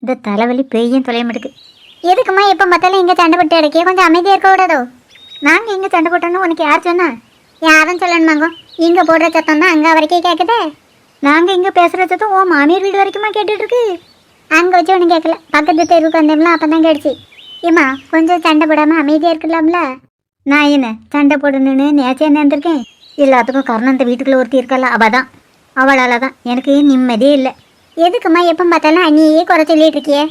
இந்த தலைவலி பெய்யும் தொலைய மாட்டுக்கு. எதுக்குமா எப்போ பார்த்தாலும் இங்கே சண்டை போட்டு அடைக்க கொஞ்சம் அமைதியாக இருக்க கூடாதோ? நாங்கள் இங்கே சண்டை போட்டோன்னு உனக்கு யார் சொன்னா? யாரும் சொல்லணுமாங்கோ? இங்கே போடுற சத்தம் தான் அங்கே வரைக்கும் கேட்குதே. நாங்கள் இங்கே பேசுகிற சத்தம் ஓ மாமியார் வீடு வரைக்குமா கேட்டுட்ருக்கு? அங்கே வச்சு ஒன்றும் கேட்கல, பக்கத்து தெருவுக்கு வந்தோம்லாம் அப்போ தான் கேட்டுச்சு. ஏம்மா கொஞ்சம் சண்டை போடாமல் அமைதியாக இருக்கலாம்ல? நான் என்ன சண்டை போடணுன்னு நேச்சே நேர்ந்திருக்கேன். எல்லாத்துக்கும் காரணம் இந்த வீட்டுக்குள்ளே ஒருத்தி இருக்கல, அவள் தான். அவளால் தான் எனக்கு நிம்மதியே இல்லை. எதுக்குமா எப்போ பார்த்தாலும் அண்ணியே குறை சொல்லிட்டு இருக்கியே?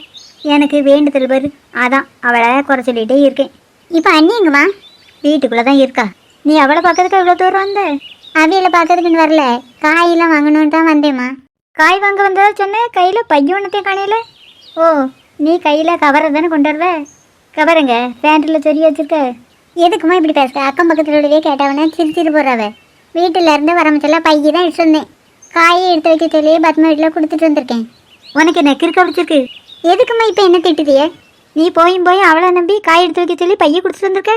எனக்கு வேண்டுதல் பாரு, அதான் அவளை குறை சொல்லிகிட்டே இருக்கேன். இப்போ அண்ணி எங்கம்மா? வீட்டுக்குள்ளே தான் இருக்கா. நீ அவளை பார்க்கறதுக்கு எவ்வளோ தூரம் வந்த? அவியலை பார்க்கறதுக்குன்னு வரல, காயெல்லாம் வாங்கணுன்னு தான் வந்தேம்மா. காய் வாங்க வந்ததா சொன்னேன், கையில் பையன் ஒன்றத்தையும் காணையில. ஓ, நீ கையில் கவரை தானே கொண்டு வருவ? கவருங்க பேண்டில் சொரிய வச்சுருக்க. எதுக்குமா இப்படி பேசுக? அக்கம் பக்கத்துலவே கேட்டவனே சிரிச்சிட்டு போடுறவ. வீட்டில் இருந்து வரமிச்செல்லாம் பைய தான் எடுத்து வந்தேன். காயை எடுத்து வைக்க சொல்லி பத்மா வீட்டில் கொடுத்துட்டு வந்திருக்கேன். உனக்கு என்ன கிறுக்க பிடிச்சிருக்கு? எதுக்குமா இப்போ என்ன திட்டுதியே? நீ போயும் போய் அவளை நம்பி காய் எடுத்து வைக்க சொல்லி பைய கொடுத்துட்டு வந்திருக்க.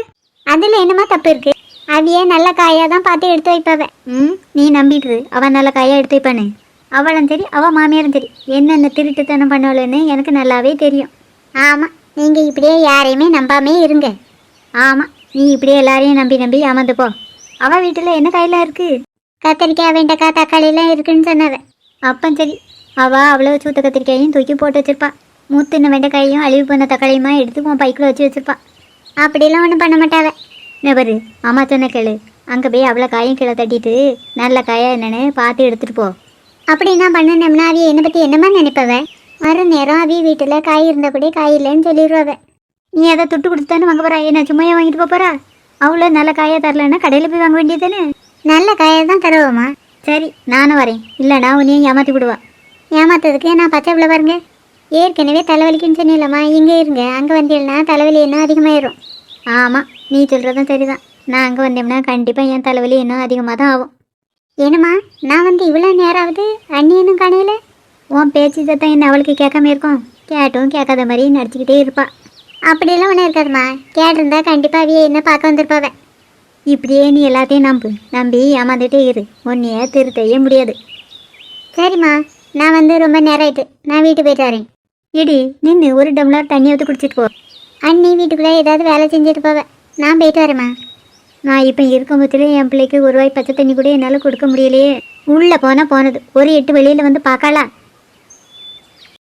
அதில் என்னமா தப்பு இருக்கு? அவையே நல்ல காயாக தான் பார்த்து எடுத்து வைப்பவ. நீ நம்பிட்டு அவள் நல்ல காயாக எடுத்து வைப்பானு. அவளும் சரி அவள் மாமியாரும் சரி என்னென்ன திருட்டுத்தனம் பண்ணுவலன்னு எனக்கு நல்லாவே தெரியும். ஆமாம், நீங்கள் இப்படியே யாரையுமே நம்பாமே இருங்க. ஆமாம், நீ இப்படியே எல்லாரையும் நம்பி நம்பி அமர்ந்துப்போ. அவள் வீட்டில் என்ன காயெல்லாம் இருக்குது? கத்திரிக்காய், வெண்டைக்காய், தக்காளியெல்லாம் இருக்குன்னு சொன்னவ. அப்போ சரி, அவள் அவ்வளோ சூத்த கத்திரிக்காயும் தூக்கி போட்டு வச்சுருப்பா. மூத்தின வெண்டைக்காயும் அழிவு பண்ண தக்காளியுமா எடுத்து உன் பைக்கில் வச்சு வச்சுருப்பா. அப்படிலாம் ஒன்றும் பண்ண மாட்டாவ. நெபரு அம்மா சொன்ன கேளு, அங்கே போய் அவ்வளோ காயும் கீழே தட்டிட்டு நல்ல காயா என்னென்னு பார்த்து எடுத்துகிட்டு போ. அப்படின்னா பண்ணணும்னா அவிய என்னை பற்றி என்னமா நினைப்பவ? வர நேரம் அவிய வீட்டில் காய் இருந்தபடி காய் இல்லைன்னு சொல்லிடுவாவ. நீ அதை துட்டு கொடுத்தானு வாங்க போகிறா? என்ன சும்மையா வாங்கிட்டு போகிறா? அவ்வளோ நல்ல காயாக தரலன்னா கடையில் போய் வாங்க வேண்டியது தானே? நல்ல காயை தான் தருவோம்மா. சரி, நானும் வரேன். இல்லைனா உன்னையும் ஏமாற்றி விடுவா. ஏமாத்துறதுக்கு நான் பச்சை பிள்ளை பாருங்க. ஏற்கனவே தலைவலிக்குன்னு சொன்னில்லம்மா, இங்கே இருங்க. அங்கே வந்தீங்கன்னா தலைவலி இன்னும் அதிகமாகிடும். ஆமாம், நீ சொல்கிறதும் சரிதான். நான் அங்கே வந்தேம்னா கண்டிப்பாக என் தலைவலி இன்னும் அதிகமாக தான் ஆகும். என்னம்மா, நான் வந்து இவ்வளோ நேரம் ஆகுது, அண்ணி இன்னும் காணையில? உன் பேச்சு சத்தம் என்ன அவளுக்கு கேட்காம இருக்கும்? கேட்டும் கேட்காத மாதிரி நடிச்சுக்கிட்டே இருப்பா. அப்படியெல்லாம் ஒன்றும் இருக்காதுமா. கேட்டிருந்தா கண்டிப்பாக அவிய என்ன பார்க்க வந்திருப்பாவ. இப்படியே நீ எல்லாத்தையும் நம்பி ஏமாந்துட்டே இரு. உன்னையே திருத்தையே முடியாது. சரிம்மா, நான் வந்து ரொம்ப நேரம் ஆயிட்டு, நான் வீட்டுக்கு போயிட்டு வரேன். இடி நின்று ஒரு டம்ளர் தண்ணி ஊற்றி குடிச்சிட்டு போ. அண்ணி வீட்டுக்குள்ளே ஏதாவது வேலை செஞ்சுட்டு போவேன். நான் போயிட்டு வரேம்மா. நான் இப்போ இருக்கும் பட்சத்தில் என் பிள்ளைக்கு ஒரு வாய் பச்சை தண்ணி கூட என்னால் கொடுக்க முடியலையே. உள்ளே போனால் போனது, ஒரு 8 வெளியில் வந்து பார்க்கலாம்.